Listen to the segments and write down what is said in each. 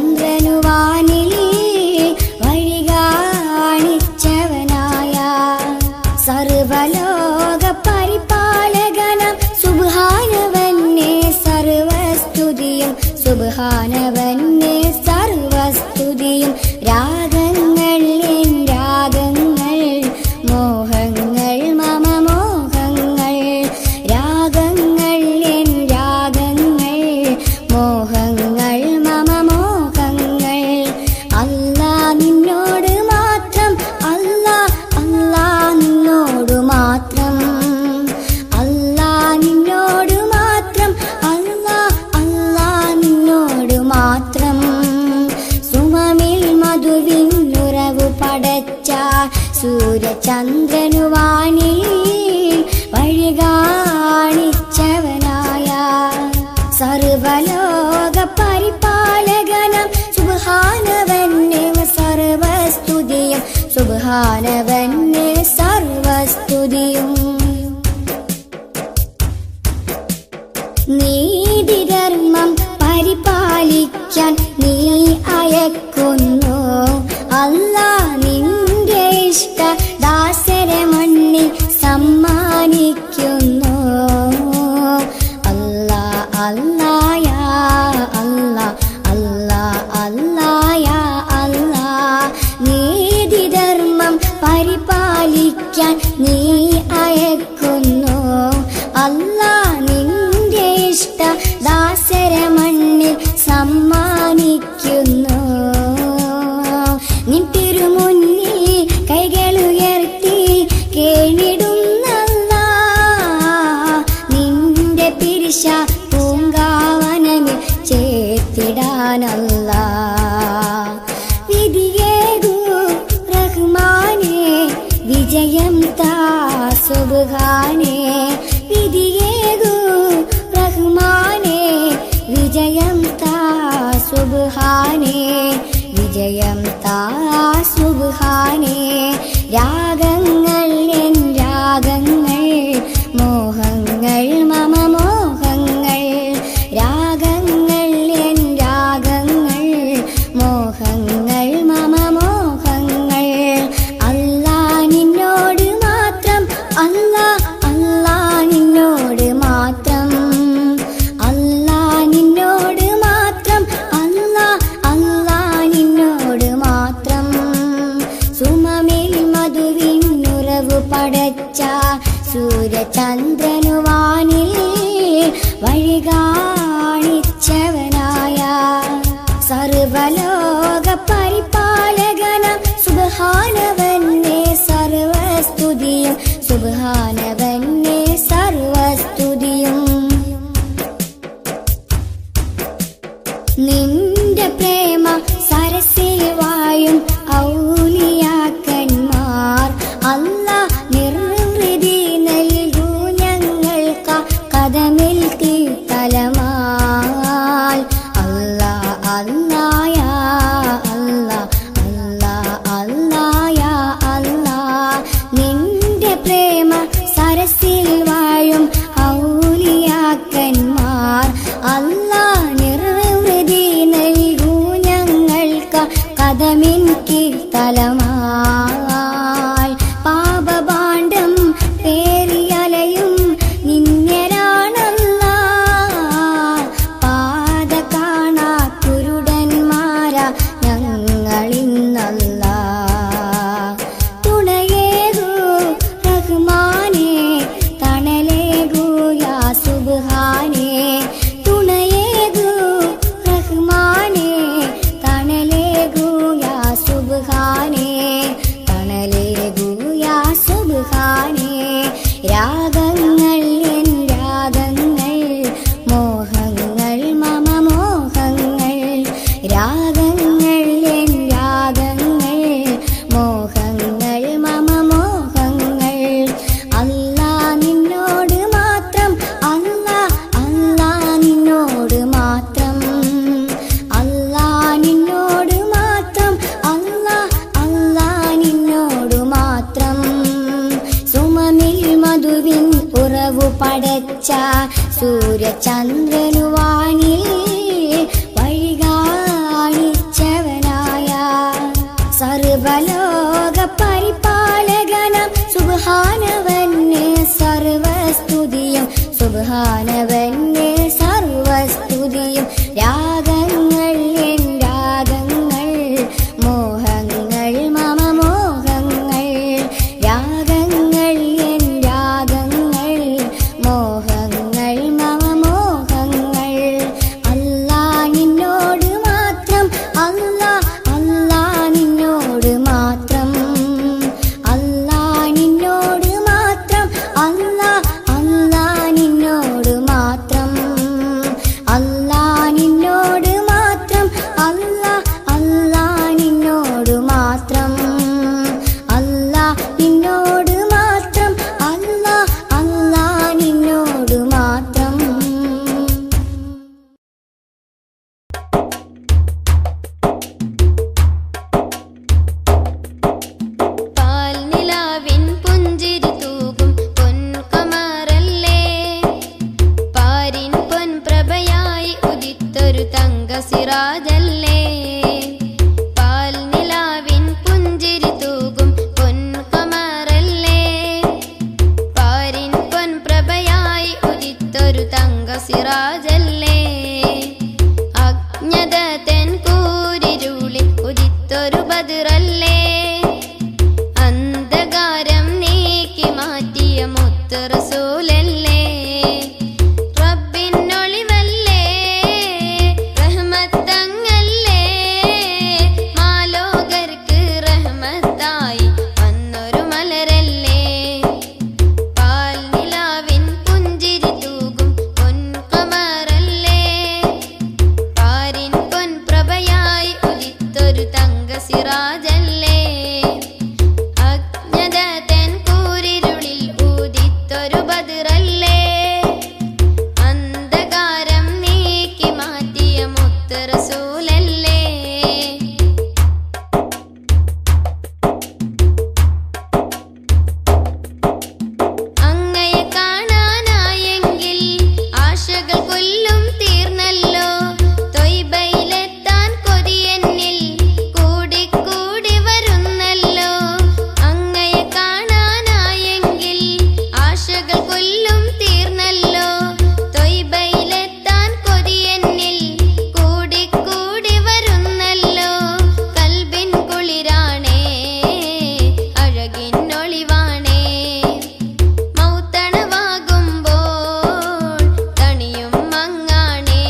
സൂര്യചന്ദ്രനുവാനിൽ വഴി കാണിച്ചവനായ സർവലോക പരിപാലകനം സുബ്ഹാനവന്നെ സർവസ്തുതിയും സുബ്ഹാനവന്നെ സർവസ്തുതിയും. രാഗങ്ങൾ എൻ രാഗങ്ങൾ മോഹങ്ങൾ മമ മോഹങ്ങൾ. രാഗങ്ങൾ എൻ രാഗങ്ങൾ മോഹങ്ങൾ മമ മോഹങ്ങൾ. അല്ലാ നിന്നോട് മാത്രം സൂര്യചന്ദ്രനുവാനിൽ വഴി കാണിച്ചവനായ സർവലോക പരിപാലകനം സുബ്ഹാനവന്നെ സർവസ്തുതിയും സുബ്ഹാനവന്നെ സർവസ്തുതിയും നീതിധർമ്മം പരിപാലിക്കാൻ നീ അയക്കുന്നു അല്ലാഹ് നിന്റെ ഇഷ്ട ദാസരെ മണ്ണിൽ സമ്മാനിക്കുന്നു അല്ലാഹ് അല്ലാഹ് യാ അല്ലാഹ് അല്ലാഹ് അല്ലാഹ് യാ അല്ലാഹ് നീതിധർമ്മം പരിപാലിക്കാൻ നീ അയക്കുന്നു അല്ലാഹ് നിന്റെ ഇഷ്ട ദാസരെ മണ്ണിൽ സമ്മാനിക്കുന്നു നിൻ തിരുമുന്നിൽ കൈകളുയർത്തി കേണിടുന്നല്ലാഹ് നിന്റെ പിരിശ പൂങ്കാവനമിൽ ചേർത്തിടാനല്ലാഹ് വിധിയേകൂ റഹ്മാനേ വിജയം താ സുബ്ഹാനേ വിധിയേകൂ റഹ്മാനേ വിജയം താ സുബ്ഹാനേ വിജയം താ സുബ്ഹാനേ രാഗങ്ങൾ എൻ രാഗങ്ങൾ മോഹങ്ങൾ മമ മോഹങ്ങൾ രാഗങ്ങൾ എൻ രാഗങ്ങൾ മോഹങ്ങൾ മമ മോഹങ്ങൾ അല്ലാഹ് നിന്നോട് മാത്രം അല്ലാഹ് അല്ലാഹ് നിന്നോട് മാത്രം അല്ലാഹ് നിന്നോട് മാത്രം അല്ലാഹ് അല്ലാഹ് നിന്നോട് മാത്രം സുമമിൽ മധുവിനുറവു പടച്ച സൂര്യചന്ദ്രനുവാനിൽ വഴി കാണിച്ചവനായ സർവലോക പരിപാലകനം സുബ്ഹാനവന്നെ സർവസ്തുതിയും സുബ്ഹാനവന്നെ സർവസ്തുതിയും നിന്റെ പ്രേമ സരസിൽ വായും ഔലിയാക്കന്മാർ അല്ലാഹ് നിർവൃതി നൽകൂ ഞങ്ങൾക്ക് കദമിൽ കീർത്തലമാൽ അല്ലാഹ് അല്ലാഹ് യാ അല്ലാഹ് അല്ലാഹ് അല്ലാഹ് യാ അല്ലാഹ് നിന്റെ പ്രേമ സരസിൽ വാഴും ഔലിയാക്കന്മാർ അല്ലാഹ് നിർവൃതി നൽകൂ ഞങ്ങൾക്ക് കദമിൻ കീർത്തലമാൽ പാപഭാണ്ഡം പേറിയലയും നിന്യരാണല്ലാഹ് പാത കാണാ കുരുടന്മാരാ ഞങ്ങളിന്നല്ലാഹ് തുണയേകൂ റഹ്മാനേ തണലേകൂ യാ സുബ്ഹാനേ തുണയേകൂ റഹ്മാനേ തണലേകൂ യാ സുബ്ഹാനേ തണലേകൂ യാ സുബ്ഹാനേ രാഗങ്ങൾ എൻ രാഗങ്ങൾ മോഹങ്ങൾ മമ മോഹങ്ങൾ രാഗങ്ങൾ എൻ രാഗങ്ങൾ മോഹങ്ങൾ മമ മോഹങ്ങൾ അല്ലാഹ് നിന്നോട് മാത്രം അല്ലാഹ് അല്ലാഹ് നിന്നോട് മാത്രം അല്ലാഹ് നിന്നോട് മാത്രം അല്ലാഹ് അല്ലാഹ് നിന്നോട് മാത്രം സുമമിൽ മധുവിൻ ഉറവു പടച്ച സൂര്യചന്ദ്രനുവാനിൽ വഴി കാണിച്ചവനായ സർവലോക പരിപാലകനം സുബ്ഹാനവന്നെ സർവസ്തുതിയും സുബ്ഹാനവന്നെ സർവസ്തുതിയും രാഗങ്ങൾ എൻ രാഗങ്ങൾ മോഹങ്ങൾ മമ മോഹങ്ങൾ രാഗങ്ങൾ എൻ രാഗങ്ങൾ മോഹങ്ങൾ മമ മോഹങ്ങൾ അല്ലാഹ് നിന്നോട് മാത്രം അല്ലാഹ് അല്ലാഹ് നിന്നോട് മാത്രം അല്ലാഹ് നിന്നോട് മാത്രം അല്ലാഹ് അല്ലാഹ് നിന്നോട് മാത്രം ബദറല്ലേ അന്ധകാരം നീക്കി മാറ്റിയ മുത്ത് റസൂലല്ലേ റബ്ബിനൊളിവല്ലേ റഹ്മത്തങ്ങല്ലേ മാലോകർക്ക് റഹ്മത്തായി വന്നൊരു മലരല്ലേ പാൽ നിലാവിൻ പുഞ്ചിരി തൂകും പൊൻകമറല്ലേ പാരിൻ പൊൻപ്രഭയായി ഉദിത്തൊരു തങ്ക സിറാജല്ലേ അജ്ഞത തൻ കൂരിരുളിൽ ഊദിത്തൊരു ബദറല്ലേ അന്ധകാരം നീക്കി മാറ്റിയ മുത്ത് റസൂലല്ലേ അങ്ങയെ കാണാനായെങ്കിൽ ആശകൾ കൊല്ലും തീർന്നല്ലോ ത്വയ്ബയിലെത്താൻ കൊതിയെന്നിൽ കൂടി വരുന്നല്ലോ അങ്ങയെ കാണാനായെങ്കിൽ ആശകൾ കൊല്ലും തീർന്നല്ലോ ത്വയ്ബയിലെത്താൻ കൊതിയെന്നിൽ കൂടി വരുന്നല്ലോ കൽബിൻ കുളിരാണേ അഴകിനൊളിവാണേ മൗത്തണവാകുമ്പോൾ തണിയും മങ്ങാണേ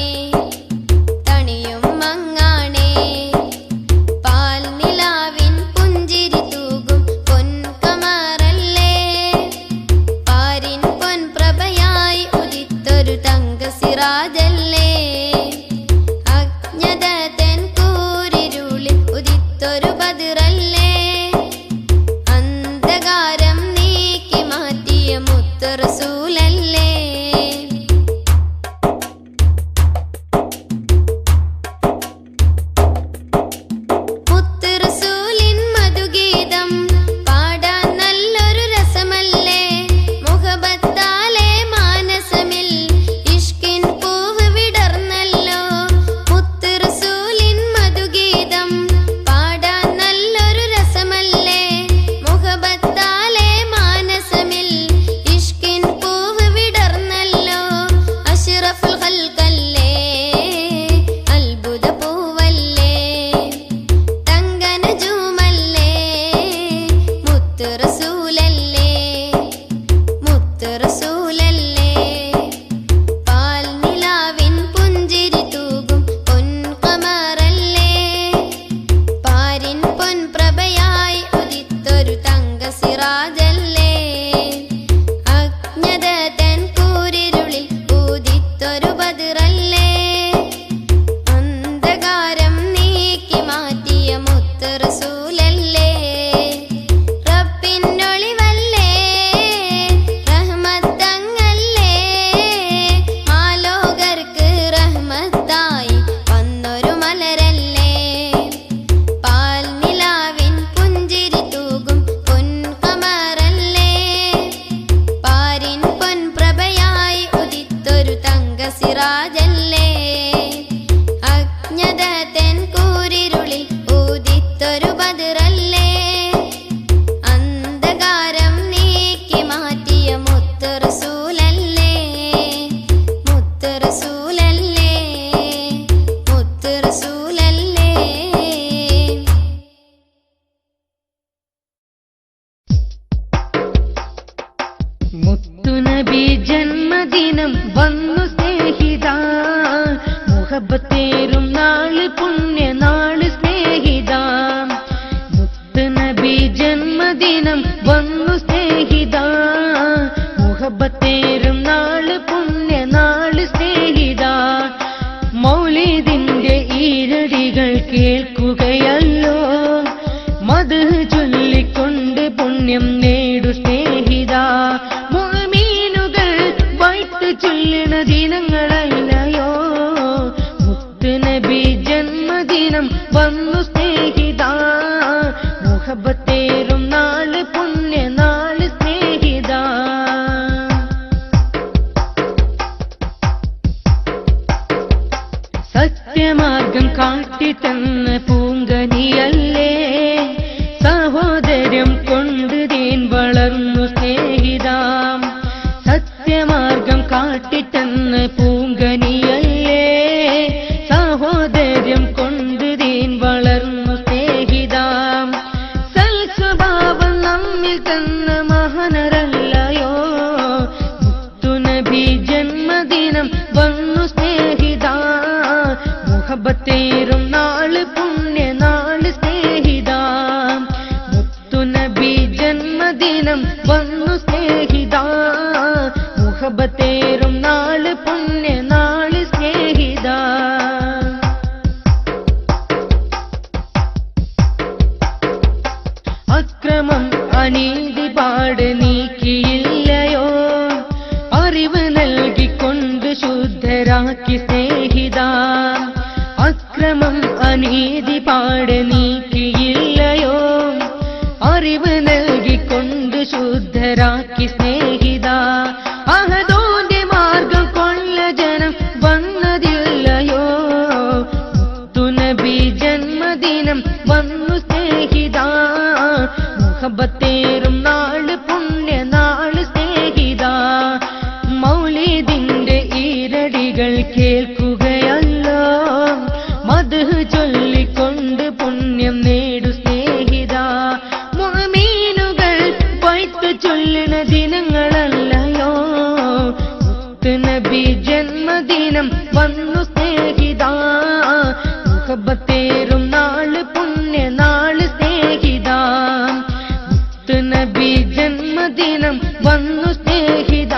പാൽ നിലാവിൻ പുഞ്ചിരി തൂകും പൊൻകമറല്ലേ പാരിൻ പൊൻപ്രഭയായി ഉദിത്തൊരു തങ്ക സിറാജല്ലേ അജ്ഞത തൻ കൂരിരുളിൽ ഉദിത്തൊരു ബദറല്ലേ അന്ധകാരം നീക്കി മാറ്റിയ മുത്ത് റസൂലല്ലേ മുത്ത് റസൂലിൻ മധുഗീതം പാടാൻ നല്ലൊരു രസമല്ലേ മുഹബത്താലെ മാനസമിൽ ഇഷ്കിൻ പൂവ് വിടർന്നല്ലോ മുത്ത് റസൂലിൻ മധുഗീതം പാടാൻ നല്ലൊരു രസമല്ലേ മുഹബത്താലെ മാനസമിൽ ഇഷ്കിൻ പൂവ് വിടർന്നല്ലോ അഷ്റഫുൽ ഖൽഖല്ലേ അത്ഭുത പൂവല്ലേ തങ്കനജൂമല്ലേ മുത്ത് റസൂലല്ലേ പാൽ നിലാവിൻ പുഞ്ചിരി തൂകും പൊൻകമറല്ലേ പാരിൻ പൊൻപ്രഭയായി ഉദിത്തൊരു തങ്ക സിറാജല്ലേ അജ്ഞത തൻ കൂരിരുളിൽ ഊദിത്തൊരു ബദറല്ലേ അന്ധകാരം നീക്കി മാറ്റിയ മുത്ത് റസൂലല്ലേ റബ്ബിനൊളിവല്ലേ റഹ്മത്തങ്ങല്ലേ മാലോകർക്ക് റഹ്മത്തായി വന്നൊരു മലരല്ലേ പാൽ നിലാവിൻ പുഞ്ചിരി തൂകും പൊൻകമറല്ലേ പാരിൻ പൊൻപ്രഭയായി ഉദിത്തൊരു തങ്ക സിറാജല്ലേ അജ്ഞത തൻ കൂരിരുളിൽ ഊദിത്തൊരു ബദറല്ലേ അന്ധകാരം നീക്കി മാറ്റിയ മുത്ത് റസൂലല്ലേ മുത്ത് റസൂലല്ലേ മുത്ത് റസൂലല്ലേ മുത്തുനബി ജന്മദിനം വന്നു സ്നേഹിത മുഹബത്തേറും നാള് പുണ്യനാള് സ്നേഹിത മുത്തുനബി ജന്മദിനം വന്നു സ്നേഹിത മുഹബത്തേറും നാള് പുണ്യനാള് സ്നേഹിത മൗലിദിന്റെ ഈരടികൾ കേൾക്കുകയല്ലോ മദ്ഹ് ചൊല്ലിക്കൊണ്ട് പുണ്യം നേടു സ്നേഹിത മുഅ്മിനുകൾ വൈത്ത് ചൊല്ലുന്ന ദിനങ്ങളല്ലയോ മുത്തുനബി ജന്മദിനം വന്നു സ്നേഹിത മുഹബത്തേറും നാള് പുണ്യനാള് സ്നേഹിത സത്യമാർഗം കാട്ടിത്തന്ന പൂങ്കനിയല്ലേ സഹോദരം കൊണ്ട് തേൻ വളർന്നു സ്നേഹിതാം സത്യമാർഗം കാട്ടിത്തന്ന മുഹബത്തേറും നാള് പുണ്യനാള് സ്നേഹിത മുത്തുനബി ജന്മദിനം വന്നു സ്നേഹിത മുഹബത്തേറും നാള് പുണ്യനാള് സ്നേഹിത അക്രമം അനീതി പാട് നീക്കിയില്ലയോ അറിവ് നൽകിക്കൊണ്ട് ശുദ്ധരാക്കി സ്നേഹിത അക്രമം അനീതി പാട് നീക്കിയില്ലയോ അറിവ് നൽകിക്കൊണ്ട് ശുദ്ധരാക്കി സ്നേഹിത അഹദോന്റെ മാർഗം കൊള്ള ജനം വന്നതില്ലയോ മുത്തുനബി ജന്മദിനം വന്നു സ്നേഹിത മുഹബത്തേറും നാള് പുണ്യനാള് സ്നേഹിത മൗലിദിന്റെ ഈരടികൾ കേൾക്കുകയല്ലോ മദ്ഹ് ചൊല്ലിക്കൊണ്ട് പുണ്യം നേടു സ്നേഹിത മുഅ്മിനുകൾ ബൈത്ത് ചൊല്ലുന്ന ദിനങ്ങളല്ലയോ മുത്തുനബി ജന്മദിനം വന്നു സ്നേഹിത മുഹബത്തേറും നാള് പുണ്യനാള് സ്നേഹിത മുത്തുനബി ജന്മദിനം വന്നു സ്നേഹിത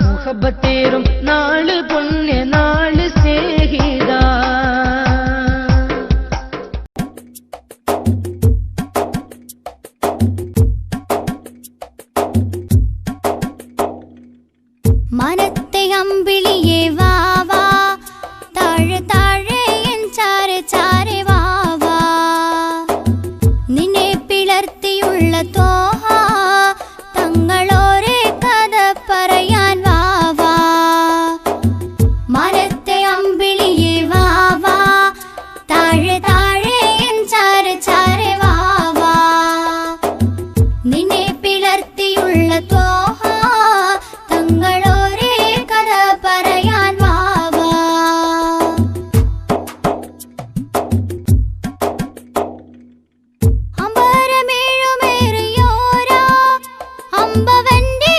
മുഹബത്തേറും നാള് പുണ്യനാള് സ്നേഹിത മനത്തെ അമ്പിളിയെ വാവാ താഴെ താഴെ എൻ ചാരെ ചാരെ വാവാ നിന്നെ പിളർത്തിയുള്ള തോഹ തങ്ങളോരെ കഥ പറയാൻ വാവാ മനത്തെ അമ്പിളിയെ വാവാ താഴെ താഴെ എൻ ചാരെ ചാരെ വാവാ നിന്നെ പിളർത്തിയുള്ള തോഹ തങ്ങളോരെ കഥ പറയാൻ വാവാ അമ്പരമേഴുമേറിയോരാ അമ്പവന്റെ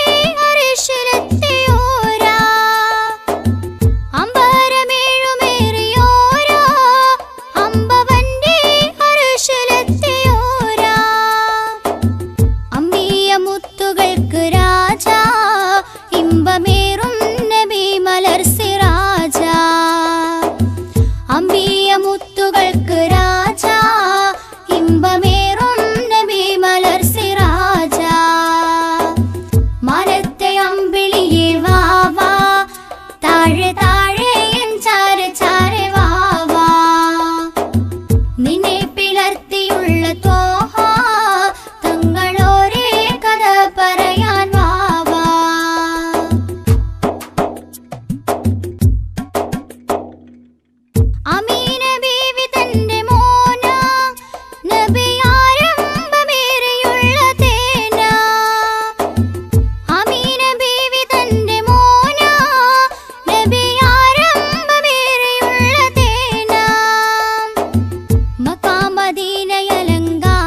അരിശിലെത്തിയോരാ അമ്പരമേഴുമേറിയോരാ അമ്പവന്റെ അരിശിലെത്തിയോരാ അമ്പിയ മുത്തുകൾക്ക് രാജാ ഇമ്പമേറും നബി മലർ സിറാജ അമ്പിയ മുത്തുകൾക്ക് രാജാ ഇമ്പമേറും നബി മലർ സിറാജ മനത്തെ അമ്പിളിയെ വാവാ താഴെ താഴെ എൻ ചാരെ ചാരെ വാവാ നിന്നെ പിളർത്തിയുള്ള തോഹ തങ്ങളോരെ കഥ പറയാൻ വാവാ അമീന ബീവി തന്റെ മോന നബി ആരംഭമേറിയുള്ള തേന അമീന ബീവി തന്റെ മോന നബി ആരംഭമേറിയുള്ള തേന മക്കാ മദീനയലങ്കാര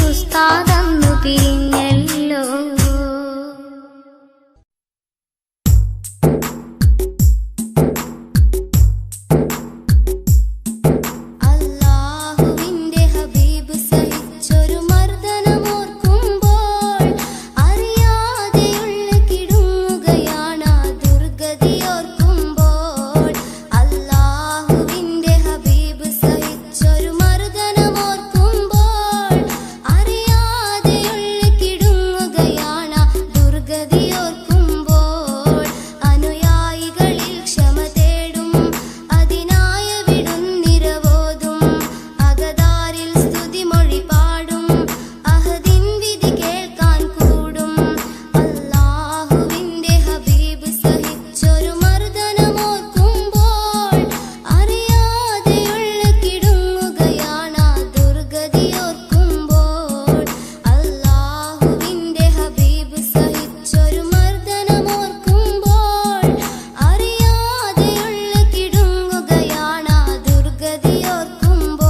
ഉസ്താദന്നു പിരിഞ്ഞല്ലോ. അല്ലാഹുവിന്റെ ഹബീബ് സഹിച്ചൊരു മർദ്ദനമോർക്കുമ്പോൾ അറിയാതെയുള്ള കിടുങ്ങുകയാണ് ദുർഗതിയോർക്കുമ്പോൾ. അല്ലാഹുവിന്റെ ഹബീബ് സഹിച്ചൊരു മർദ്ദനമോർക്കുമ്പോൾ അറിയാതെയുള്ള കിടുങ്ങുകയാണ് ദുർഗതിയോർക്കുമ്പോൾ. അനുയായികളിൽ ക്ഷമ തേടും, അതിനായ വിടുന്നിരവോതും, അകതാരിൽ സ്തുതിമൊഴി പാടും, അഹദിൻ വിധി കേൾക്കാൻ കൂടും. അല്ലാഹുവിന്റെ ഹബീബ് സഹിച്ചൊരു മർദ്ദനമോർക്കുമ്പോൾ അറിയാതെയുള്ള കിടുങ്ങുകയാണ് ദുർഗതിയോർക്കുമ്പോൾ. അല്ലാഹുവിന്റെ ഹബീബ് സഹിച്ചൊരു മർദ്ദനമോർക്കുമ്പോൾ അറിയാതെയുള്ള കിടുങ്ങുകയാണ് ദുർഗതിയോർക്കുമ്പോൾ.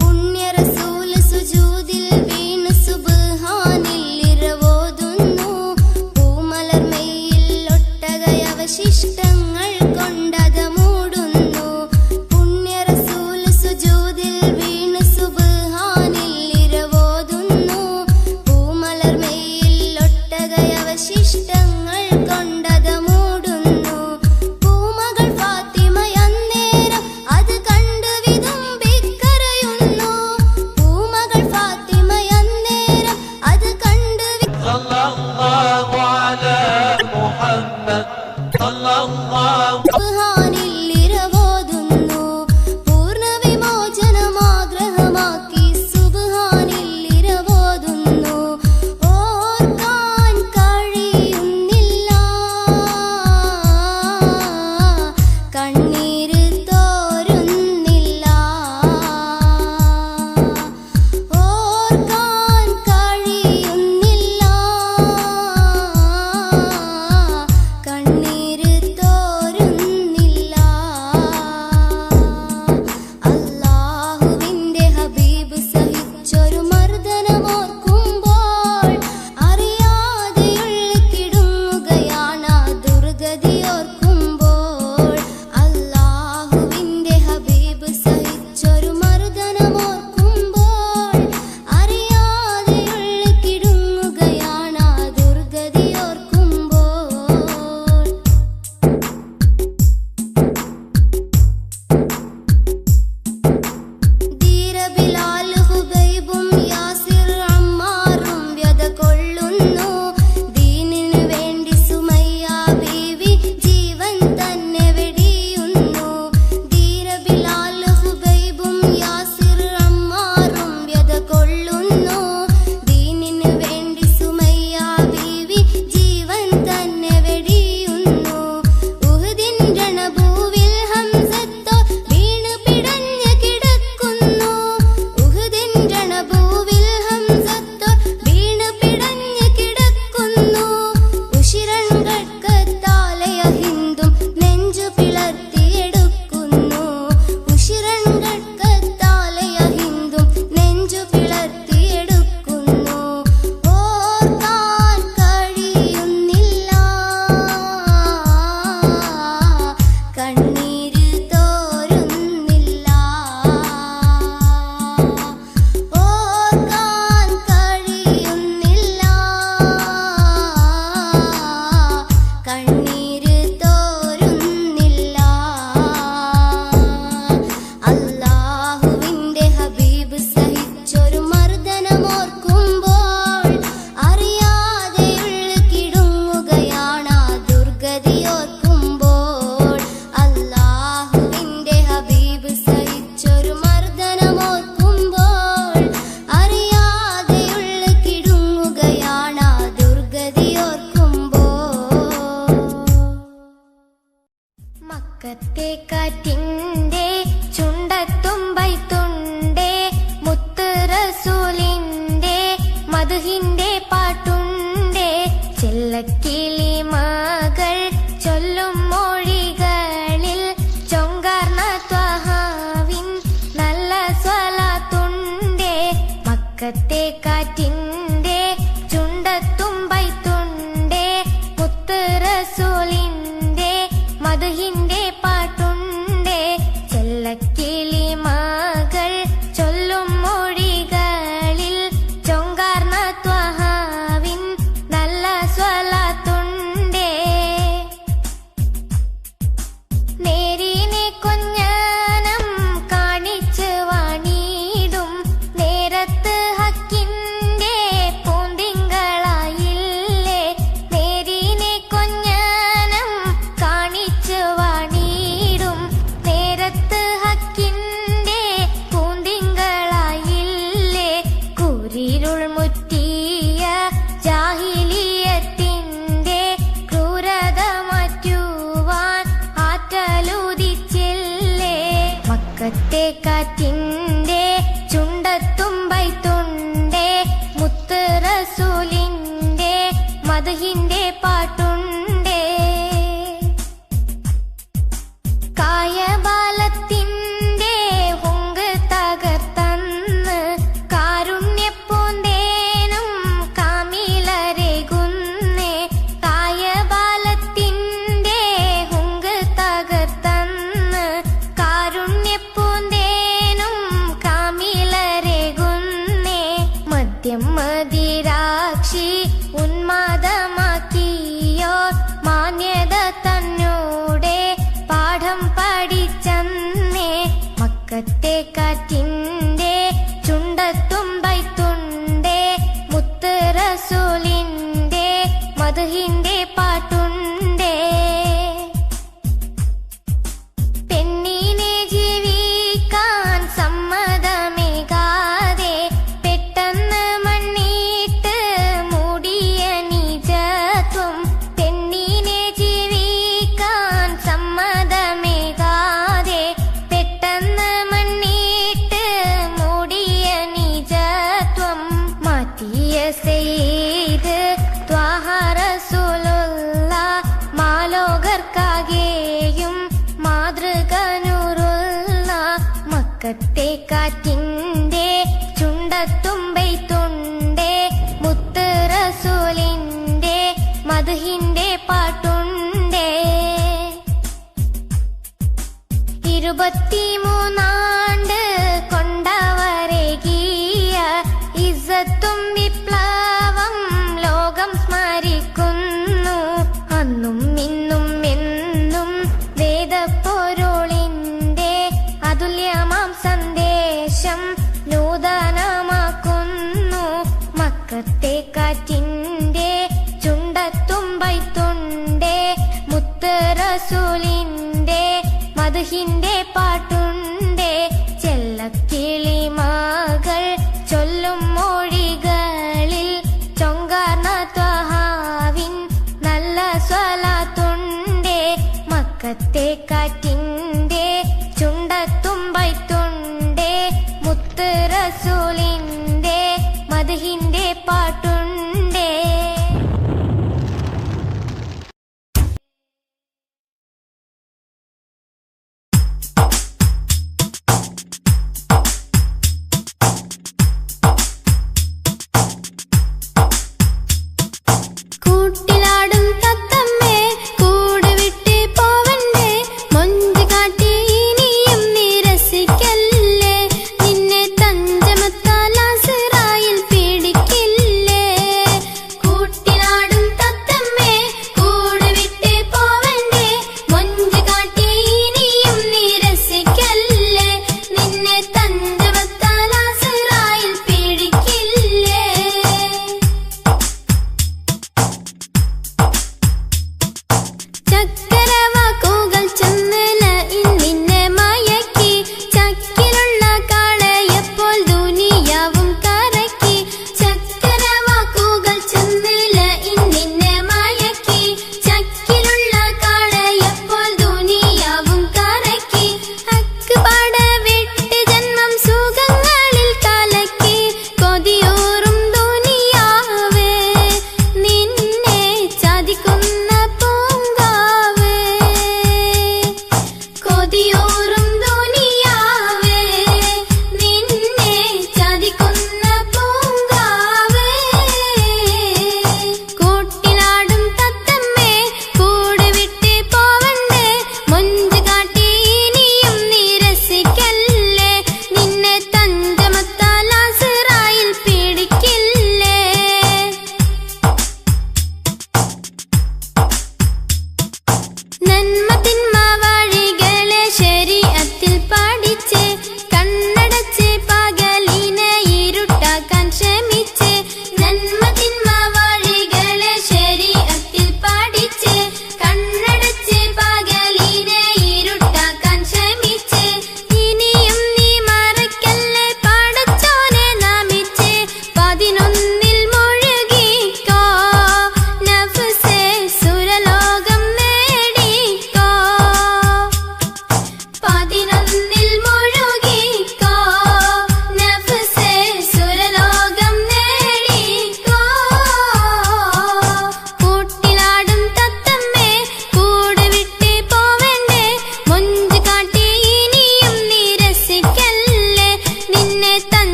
പുണ്യ റസൂല് സുജൂദിൽ വീണ് സുബ്ഹാനിൽ ഇരവോതുന്നു. പൂമലർമയിൽ ഒട്ടകയവശിഷ്ടങ്ങൾ കൊണ്ടത് മൂടുന്നു. പുണ്യ റസൂല് സുജൂദിൽ വീണ് സുബ്ഹാനിൽ ഇരവോതുന്നു. പൂമലർമയിൽ ഒട്ടകയവശിഷ്ടങ്ങൾ കൊണ്ടത് മൂടുന്നു. പൂമകൾ ഫാത്തിമയന്നേരം അത് കണ്ട് വിതുമ്പിക്കരയുന്നു. പൂമകൾ ഫാത്തിമയന്നേരം അത് കണ്ട് സുബ്ഹാനിൽ ഇരവോതുന്നു. പൂർണ്ണ വിമോചനമാഗ്രഹമാക്കി സുബ്ഹാനിൽ ഇരവോതുന്നു. ഓർക്കാൻ കഴിയുന്നില്ല, കണ്ണീര് തോരുന്നില്ല. ഓർക്കാൻ കഴിയുന്നില്ല, കണ്ണീര് തോരുന്നില്ല. അല്ലാഹുവിന്റെ ഹബീബ് സഹിച്ചൊരു മർദ്ദനമോർക്കുമ്പോൾ അറിയാതെയുള്ള കിടുങ്ങുകയാണ് ദുർഗതിയോർക്കുമ്പോൾ. അല്ലാഹുവിന്റെ ഹബീബ് സഹിച്ചൊരു മർദ്ദനമോർക്കുമ്പോൾ അറിയാതെയുള്ള കിടുങ്ങുകയാണ് ദുർഗതിയോർക്കുമ്പോൾ. ധീര ബിലാൽ ഹുബൈബും യാസിർ അമ്മാറും വ്യത കൊള്ളുന്നു. ദീനിനു വേണ്ടി സുമയ്യ ബീവി ജീവൻ തന്നെ വെടിയുന്നു. ധീര ബിലാൽ ഹുബൈബും യാസിർ അമ്മാറും വ്യത കൊള്ളുന്നു. ദീനിനു വേണ്ടി സുമയ്യ ബീവി ജീവൻ തന്നെ വെടിയുന്നു. ഉഹദിൻ രണഭൂവിൽ ഹംസത്തോ വീണ് പിടഞ്ഞ് കിടക്കുന്നു. ഉഹദിൻ രണഭൂവിൽ ഹംസത്തോ വീണ് പിടഞ്ഞ് കിടക്കുന്നു. ഉശിരൺകൾക്കത്താലയ ഹിന്ദും നെഞ്ചു പിളർത്തിയെടുക്കുന്നു. ഉശിരൺകൾക്കത്താലയ ഹിന്ദും നെഞ്ചു പിളർത്തിയെടുക്കുന്നു. ഓർക്കാൻ കഴിയുന്നില്ല, കണ്ണീര് തോരുന്നില്ല. ഓർക്കാൻ കഴിയുന്നില്ല, കണ്ണീര് തോരുന്നില്ല. അല്ലാഹുവിന്റെ ഹബീബ് സഹിച്ചൊരു മർദ്ദനമോർക്കുമ്പോൾ അറിയാതെയുള്ള കിടുങ്ങുകയാണ് ദുർഗതിയോർക്കുമ്പോൾ. അല്ലാഹുവിന്റെ ഹബീബ് സഹിച്ചൊരു മർദ്ദനമോർക്കുമ്പോൾ അറിയാതെയുള്ള കിടുങ്ങുകയാണ് ദുർഗതിയോർക്കുമ്പോൾ. മക്കത്തെ കാറ്റിന്റെ ചുണ്ടത്തും ബൈത്തുണ്ടേ, മുത്ത് റസൂലിന്റെ മധുഹിന്റെ പാട്ടുണ്ടേ. ചെല്ലക്കിളി മകൾ ചൊല്ലും മൊഴികളിൽ മക്കത്തെ കാറ്റിന്റെ ചുണ്ടത്തുമ്പൈത്തുണ്ടേ മുത്ത് റസൂലിന്റെ മധുഹിന്റെ പാട്ടുണ്ടേ ചെല്ലക്കിളി മകൾ ചൊല്ലും മൊഴികളിൽ ചൊങ്കാർന്ന ത്വഹാവിൻ നല്ല സ്വലാത്തുണ്ടേ നേരിനെ കൊഞ്ഞനം കാണിച്ച് വാണിടും നേരത്ത് ഹക്കിന്റെ പൂന്തിങ്കളായില്ലേ നേരിനെ കൊഞ്ഞനം കാണിച്ച് വാണിടും നേരത്ത് ഹക്കിന്റെ പൂന്തിങ്കളായില്ലേ കുരിരുൾ മുറ്റിയ ജാഹിലിയത്തിന്റെ ക്രൂരത മാറ്റുവാൻ ആറ്റലുദിച്ചില്ലേ മക്കത്തെ കാറ്റിന്റെ ചുണ്ടത്തുമ്പൈത്തുണ്ടേ മുത്ത് റസൂലിന്റെ മദ്ഹിന്റെ പാട്ടുണ്ടേ കായബാലത്തിന്റെ ഹുങ്ക് തകർത്തന്ന് കാരുണ്യപ്പൂന്തേനും കാമിലരകുന്നേ കായബാലത്തിന്റെ ഹുങ്ക് തകർത്തന്ന് കാരുണ്യപ്പൂന്തേനും കാമിലരകുന്നേ മദ്യം മദിരാക്ഷി ഉന്മാദമാക്കിയോ മാന്യത തന്നോടെ പാഠം പഠിച്ചന്നേ മക്കത്തെ കാറ്റിന്റെ ചുണ്ടത്തുമ്പൈത്തുണ്ടേ മുത്ത് റസൂലിന്റെ മദ്ഹിന്റെ പാട്ടുണ്ടേ പെണ്ണിനെ ജീവിക്കാൻ സമ്മതമേകാതെ പെട്ടെന്ന് മണ്ണിട്ട് മൂടിയ നിജത്വം പെണ്ണിനെ ജീവിക്കാൻ സമ്മതമേകാതെ പെട്ടെന്ന് മണ്ണിട്ട് മൂടിയ നിജത്വം മാറ്റിയ സെയ്ത് ത്വാഹ റസൂലുള്ള മാലോകർക്കാകെയും മാതൃക നൂറുള്ള മക്കത്തെ കാറ്റിന്റെ ചുണ്ടത്തുമ്പൈത്തുണ്ടേ മുത്ത് റസൂലിന്റെ മദ്ഹിന്റെ പാട്ടുണ്ടേ 23 ആണ്ട് കൊണ്ടവരേകിയ ഇസ്സത്തും വിപ്ലവം ലോകം സ്മരിക്കുന്നു അന്നും ഇന്നും എന്നും വേദപ്പൊരുളിന്റെ അതുല്യമാം സന്ദേശം നൂതനമാക്കുന്നു മക്കത്തെ കാറ്റിന്റെ ചുണ്ടത്തുമ്പൈത്തുണ്ടേ മുത്ത് റസൂലിന്റെ മദ്ഹിന്റെ പാട്ടുണ്ടേ ചെല്ലക്കിളി മകൾ ചൊല്ലും മൊഴികളിൽ ചൊങ്കാർന്ന ത്വഹാവിൻ നല്ല സ്വലാത്തുണ്ടേ മക്കത്തെ കാറ്റിന്റെ ചുണ്ടത്തുമ്പൈത്തുണ്ടേ മുത്ത് റസൂലിന്റെ മദ്ഹിന്റെ പാട്ടുണ്ടേ കൂട്ടിലാടും തത്തമ്മേ കൂട് വിട്ട് പോവണ്ടേ മൊഞ്ച്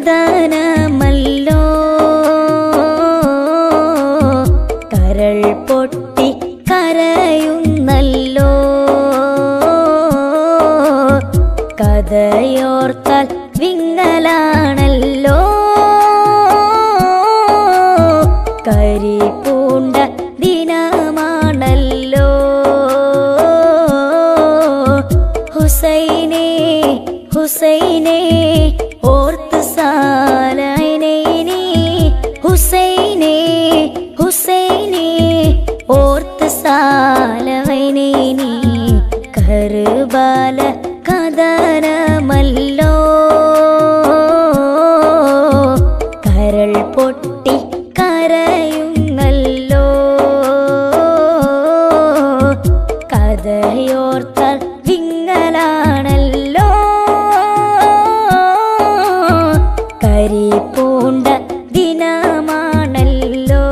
കഥനമല്ലോ കരൾ പൊട്ടി കരയുന്നല്ലോ കഥയോർത്താൽ വിങ്ങലാണല്ലോ കരി പൂണ്ട ദിനമാണല്ലോ ഹുസൈനേ ഹുസൈനേ ഓർത്ത് സാലൈനേ ഹുസൈനേ ഹുസൈനേ ഓർത്ത് സാലൈനേ കർബല കഥനമല്ലോ കരൾ പൊട്ടി കരയുന്നല്ലോ കഥയോർത്താൽ വിങ്ങലാണല്ലോ കരി പൂണ്ട ദിനമാണല്ലോ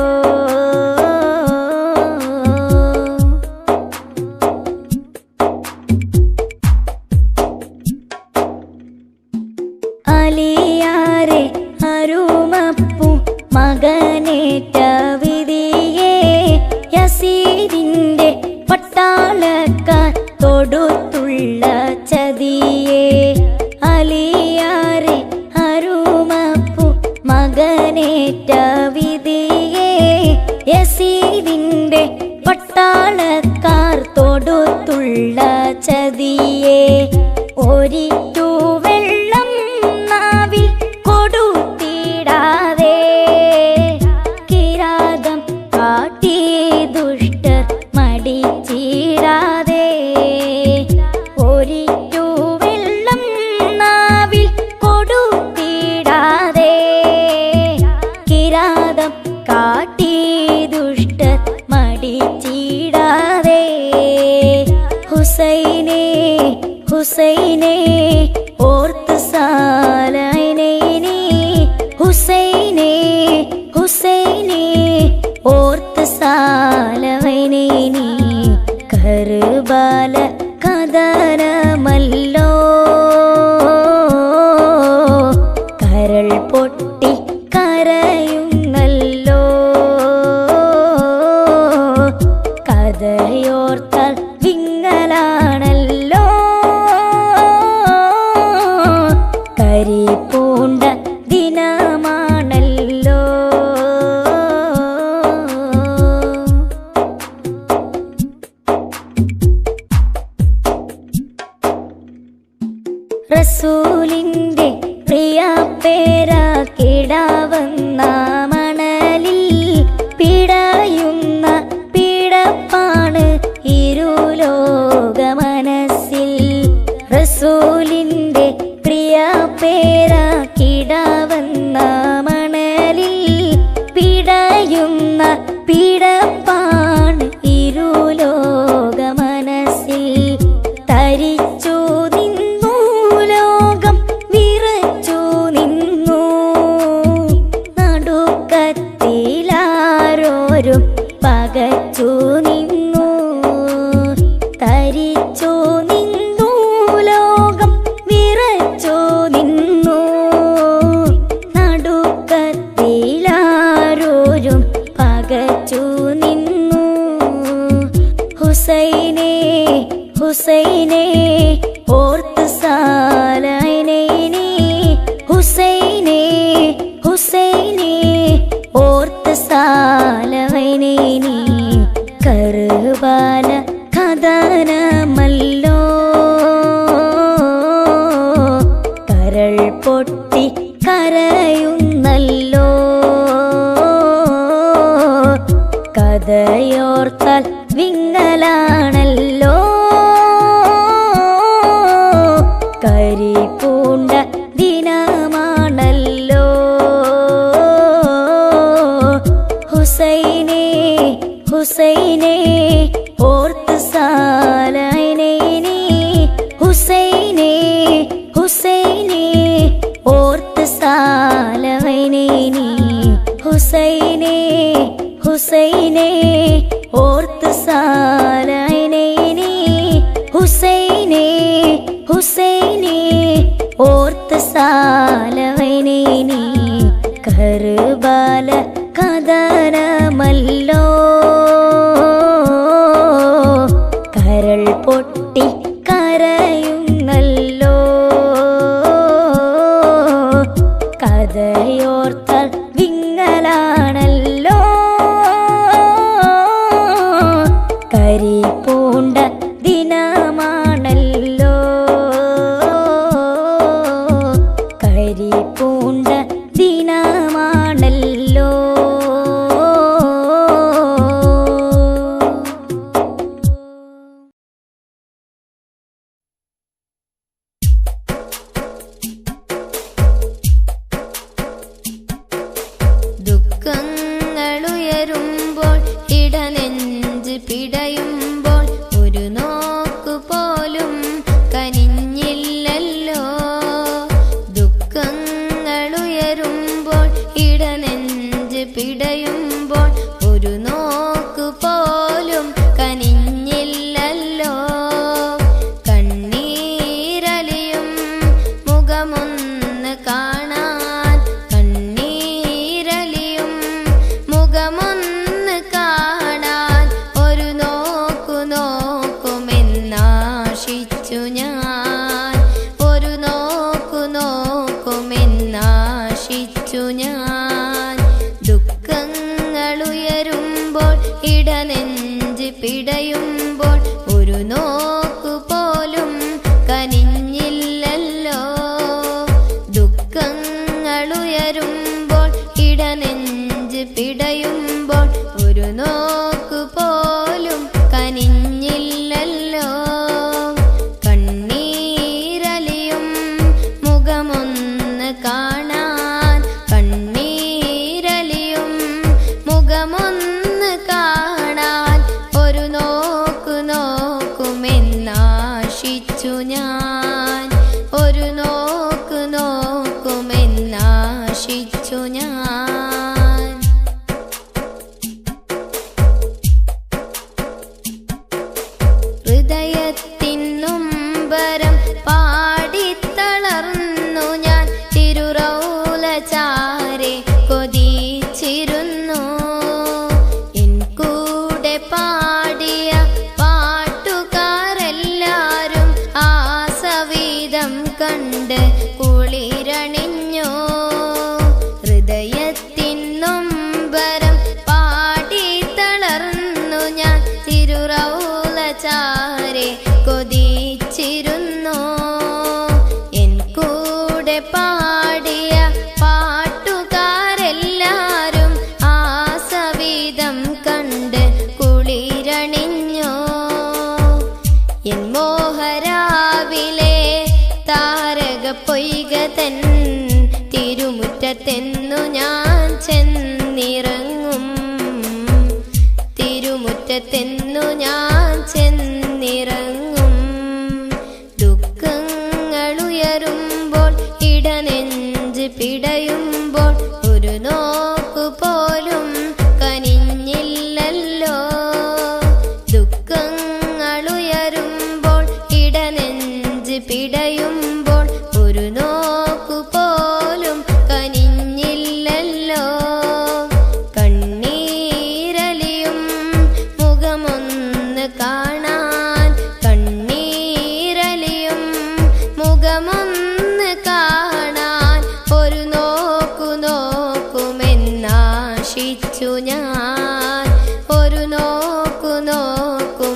അലിയാരെ അരുമപ്പൂ മകനേറ്റ വിധിയെ യസീദിന്റെ പട്ടാളക്കാർ തൊടുത്തുള്ള ചതിയെ അലിയാരെ അരുമപ്പൂ മകനേറ്റ വിധിയെ യസീദിന്റെ പട്ടാളക്കാർ തൊടുത്തുള്ള ചതിയെ ഒരിറ്റു വെള്ളം നാവിൽ കൊടുത്തിടാതെ കിരാതം കാട്ടി ദുഷ്ടർ മടിച്ചിടാതെ ഒരിറ്റു വെള്ളം നാവിൽ കൊടുത്തിടാതെ കിരാതം കാട്ടി ദുഷ്ടർ മടിച്ചിടാതെ ഹുസൈനേ ഹുസൈനേ ഓർത്ത് സാലൈനേ ഹുസൈനേ ഹുസൈനേ ഓർത്ത് സാലൈനേ കർബല കഥനമല്ലോ കരൾ പൊട്ടി കരയുന്നല്ലോ കഥയോർത്താൽ വിങ്ങലാണല്ലോ കരി പൂണ്ട ദിനമാണല്ലോ റസൂലിന്റെ പ്രിയ പേര കിടാവന്ന മണലിൽ പിടയുന്ന പിടപ്പാണ് ഇരുലോക മനസ്സിൽ റസൂലിന്റെ പ്രിയ പേര കിടാവന്ന മണലിൽ പിടയുന്ന പിടപ്പാണ് ഇരുലോക മനസ്സിൽ തരിച്ചു നിന്നു ലോകം വിറച്ചു നിന്നു നടുക്കത്തിലാരോരും പകച്ചു നിന്നു തരിച്ചു നിന്നു ലോകം വിറച്ചു നിന്നു നടുക്കത്തിലാരോരും പകച്ചു നിന്നു ഹുസൈനേ ഹുസൈനേ ഓർത്ത് സാലൈനേ ഹുസൈനേ ഹുസൈനേ ഓർത്ത് സാലൈനേ കർബല കഥനമല്ലോ കരൾ പൊട്ടി കരയുന്നല്ലോ കഥയോർത്താൽ വിങ്ങലാണല്ലോ കരി പൂണ്ട ദിനമാണല്ലോ ഹുസൈനേ ഹുസൈനേ ഓർത്ത് സാലൈനേ ഹുസൈനേ ഹുസൈനേ ഓർത്ത് സാലൈനേ ഹുസൈനേ ഹുസൈനേ ഓർത്ത് സാലൈനേ ഹുസൈനേ ഹുസൈനേ ഓർത്ത് സാലൈനേ കഥയോർത്താൽ വിങ്ങലാണല്ലോ കരിപ്പൂണ്ട ദിനമാണല്ലോ കരിപ്പൂണ്ട ദിനമാണല്ലോ ദുഃഖങ്ങളുയരുമ്പോൾ ഇടനെഞ്ച് പിടയുമ്പോൾ ഒരു നോക്കു പോലും കനിഞ്ഞില്ലല്ലോ ദുഃഖങ്ങളുയരുമ്പോൾ ഇടനെഞ്ച് പിടയുമ്പോൾ ഒരു നോക്കു പോലും കനിഞ്ഞില്ലല്ലോ കണ്ണീരലിയും മുഖമൊന്ന് കാണാൻ കണ്ണീരലിയും മുഖമൊന്ന് കാണാൻ ഒരു നോക്കു നോക്കുമെന്നാശിച്ചു ഞാൻ ഒരു നോക്കു നോക്കുമെന്നാശിച്ചു ഞാൻ ദുഃഖങ്ങളുയരുമ്പോൾ ഇടനെഞ്ച് പിടയുമ്പോൾ ഒരു നോക്കു പോലും കനിഞ്ഞില്ലല്ലോ ദുഃഖങ്ങളുയരുമ്പോൾ ഇടനെഞ്ച് പിടയുമ്പോൾ ഒരു നോക്കു പോലും കനിഞ്ഞില്ലല്ലോ കണ്ണീരലിയും മുഖമൊന്ന് കാണാൻ കണ്ണീരലിയും മുഖമൊന്ന് കാണാൻ ഒരു നോക്കു നോക്കുമെന്നാശിച്ചു ഞാൻ ഒരു നോക്കു നോക്കുമെന്നാശിച്ചു ഞാൻ ഹൃദയത്തിൻ നൊമ്പരം പാടിത്തളർന്നു ഞാൻ തിരുറൗല ചാരെ കൊതിച്ചിരുന്നു എൻ കൂടെ പാടിയ പാട്ടുകാരെല്ലാരും ആസവീതം കണ്ട് കുളിരണിഞ്ഞു ഹൃദയത്തിൻ നൊമ്പരം പാടിത്തളർന്നു ഞാൻ തിരുറൗല ചാരെ കൊതിച്ചിരുന്നു എൻ കൂടെ പാടിയ പാട്ടുകാരെല്ലാരും ആസവീതം കണ്ട് കുളിരണിഞ്ഞു എൻ മോഹരാവിലെ താരക പൊയ്കതൻ തിരുമുറ്റത്തെന്നു ഞാൻ ചെന്നിറങ്ങും തിരുമുറ്റത്തെന്നു ഞാൻ ചെന്നിറങ്ങും ദുഃഖങ്ങളുയരുമ്പോൾ ഇടനെഞ്ച് പിടയുമ്പോൾ ഒരു നോക്കു പോലും കനിഞ്ഞില്ലല്ലോ ദുഃഖങ്ങളുയരുമ്പോൾ ഇടനെഞ്ച് പിടയുമ്പോൾ ഒരു നോക്കു പോലും കനിഞ്ഞില്ലല്ലോ കണ്ണീരലിയും മുഖമൊന്ന് കാണാൻ കണ്ണീരലിയും മുഖമൊന്ന് കാണാൻ ഒരു നോക്കു നോക്കുമെന്നാശിച്ചു ഞാൻ ഒരു നോക്കു നോക്കുമെന്നാശിച്ചു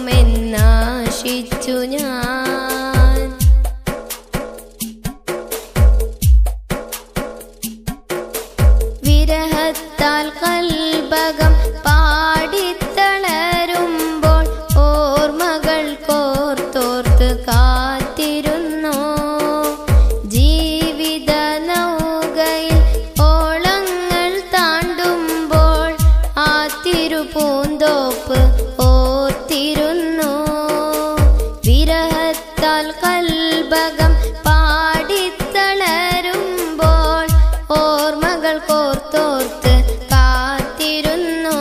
ഞാൻ വിരഹത്താൽ കൽബകം പാടിത്തളരുമ്പോൾ ഓർമ്മകൾ കോർത്തോർത്ത് കാത്തിരുന്നു ജീവിത നൗകയിൽ ഓളങ്ങൾ താണ്ടുമ്പോൾ ആ തിരുപൂന്തോപ്പ് ഓർത്തിരുന്നു വിരഹത്താൽ കൽബകം പാടിത്തളരുമ്പോൾ ഓർമ്മകൾ കോർത്തോർത്ത് കാത്തിരുന്നു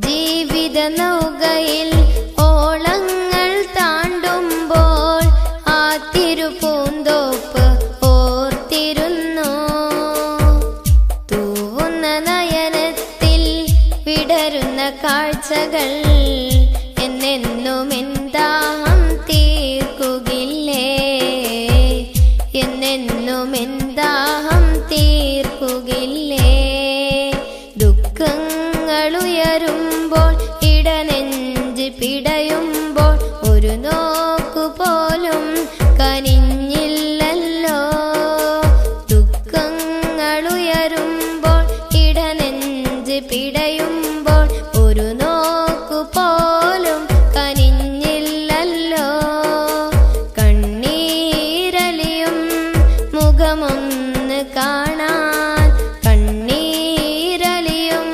ജീവിത നൗകയിൽ ഓളങ്ങൾ താണ്ടുമ്പോൾ ആ തിരുപൂന്തോപ്പ് ഓർത്തിരുന്നു തൂവുന്ന നയനത്തിൽ വിടരുന്ന കാഴ്ചകൾ എന്നെന്നും എന്താഹം തീർക്കുകില്ലേ എന്നെന്നും എന്താഹം കണ്ണുയരുമ്പോൾ ഇടനെഞ്ച് പിടയുമ്പോൾ ഒരു നോക്കു പോലും കനിഞ്ഞില്ലല്ലോ. ദുഃഖങ്ങളുയരുമ്പോൾ ഇടനെഞ്ച് പിടയുമ്പോൾ ഒരു നോക്കു പോലും കനിഞ്ഞില്ലല്ലോ. കണ്ണീരലിയും മുഖമൊന്ന് കാണാൻ, കണ്ണീരലിയും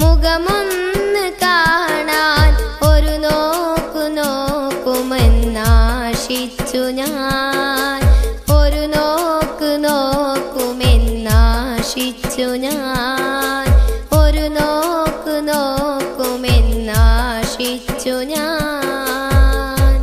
മുഖമൊന്ന് കാണാൻ ഒരു നോക്കു നോക്കുമെന്നാശിച്ചു ഞാൻ, ഒരു നോക്ക് നോക്കുമെന്നാശിച്ചു ഞാൻ, ഒരു നോക്ക് നോക്കുമെന്നാശിച്ചു ഞാൻ.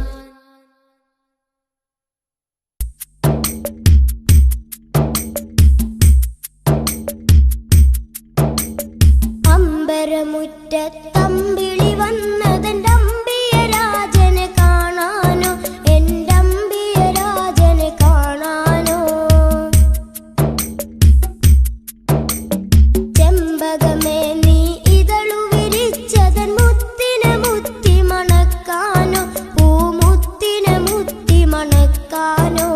അമ്പരമുറ്റത്തമ്പിളി വന്നതെന്റെ അമ്പിയരാജനെ കാണാനോ, എന്റെ അമ്പിയരാജനെ കാണാനോ. ചെമ്പകമേ നീ ഇതളു വിരിച്ചതൻ മുത്തിനെ മുത്തി മണക്കാനോ, പൂമുത്തിനെ മുത്തി മണക്കാനോ.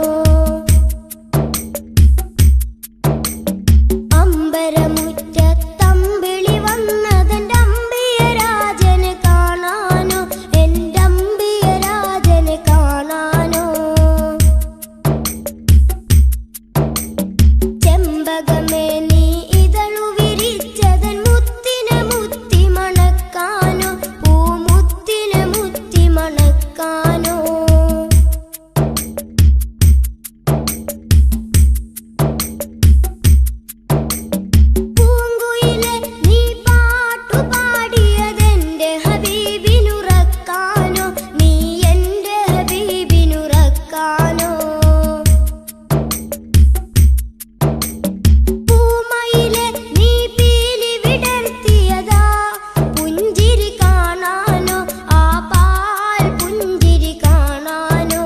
അമ്പരമുറ്റത്തമ്പിളി വന്നതെന്റെ അമ്പിയരാജനെ കാണാനോ, എന്റെ അമ്പിയരാജനെ കാണാനോ. ചെമ്പകമേ നീ ഇതളു വിരിച്ചതൻ മുത്തിനെ മുത്തി മണക്കാനോ, പൂമുത്തിനെ മുത്തി മണക്കാനോ. പൂങ്കുയിലെ നീ പാട്ടുപാടിയതെന്റെ ഹബീബിനുറക്കാനോ, നീ എന്റെ ഹബീബിനുറക്കാനോ. പൂമയിലെ നീ പീലി വിടർത്തിയതാ പുഞ്ചിരി കാണാനോ, ആ പാൽ പുഞ്ചിരി കാണാനോ.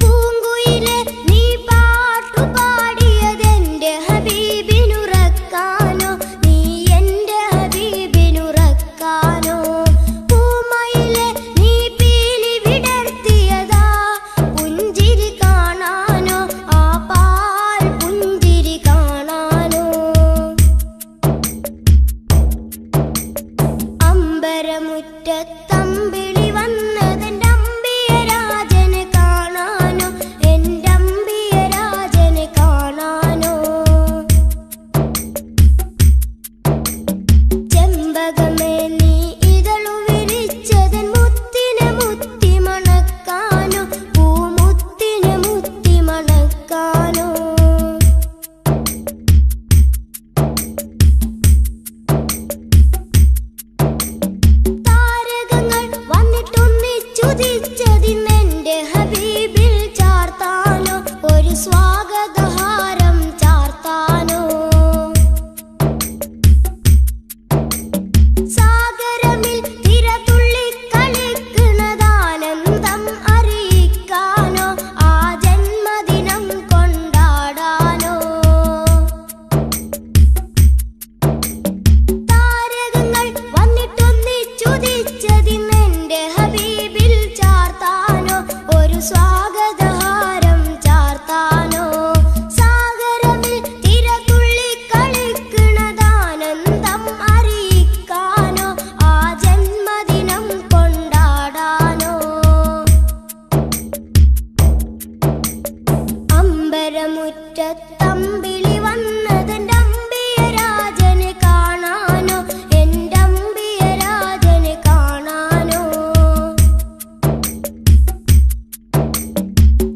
പൂങ്കുയിലെ നീ പാട്ടുപാടിയതെന്റെ ഹബീബിനുറക്കാനോ, നീ എന്റെ ഹബീബിനുറക്കാനോ. പൂമയിലെ നീ പീലി വിടർത്തിയതാ പുഞ്ചിരി കാണാനോ, ആ പാൽ പുഞ്ചിരി കാണാനോ. അമ്പരമുറ്റത്തമ്പിളി വന്നതെന്റെ അമ്പിയരാജനെ കാണാനോ, എന്റെ അമ്പിയരാജനെ കാണാനോ. ചെമ്പകമേ നീ ഇതളു വിരിച്ചതൻ മുത്തിനെ മുത്തി മണക്കാനോ, പൂമുത്തിനെ മുത്തി മണക്കാനോ. താരകങ്ങൾ വന്നിട്ടൊന്നിച്ചുദിച്ചതിന്നെന്റെ ഹബീബിൽ ചാർത്താനോ, ഒരു സ്വാഗതഹാരം ചാർത്താനോ. സാഗരമിൽ തിരതുള്ളി കളിക്കുന്നതാനന്ദം അറിയിക്കാനോ, ആ ജന്മദിനം കൊണ്ടാടാനോ. താരകങ്ങൾ വന്നിട്ടൊന്നിച്ചുദിച്ചതിന്നെന്റെ ഹബീബിൽ ചാർത്താനോ, ഒരു സ്വാഗതഹാരം ചാർത്താനോ. സാഗരമിൽ തിരതുള്ളി കളിക്കുന്നതാനന്ദം അറിയിക്കാനോ, ആ ജന്മദിനം കൊണ്ടാടാനോ. അമ്പരമുറ്റത്തമ്പിളി വന്നതെന്റെ അമ്പിയരാജനെ കാണാനോ, എന്റെ അമ്പിയരാജനെ കാണാനോ.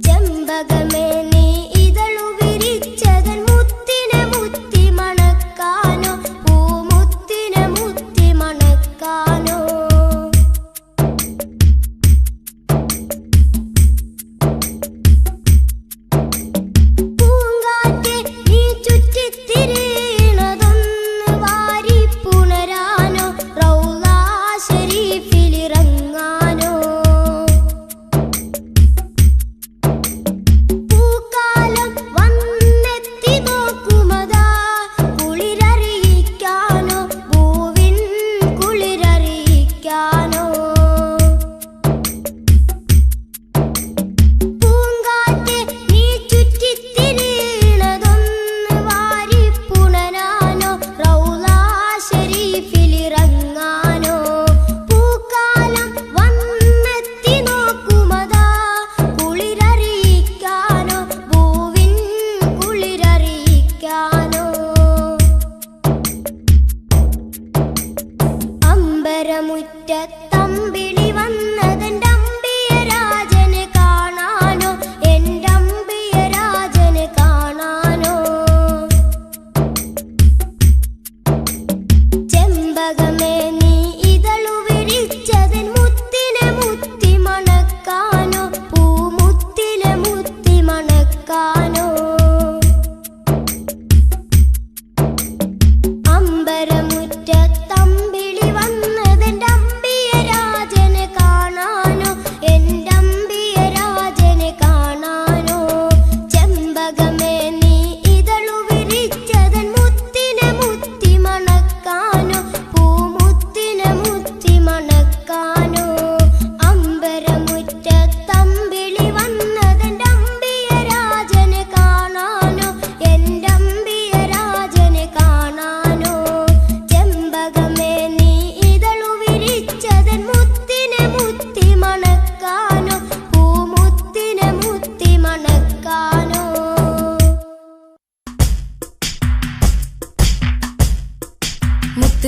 ചെമ്പകമേ നീ ഇതളു വിരിച്ചതൻ മുത്തിനെ മുത്തി മണക്കാനോ, പൂമുത്തിനെ മുത്തി മണക്കാനോ. പൂങ്കാറ്റേ നീ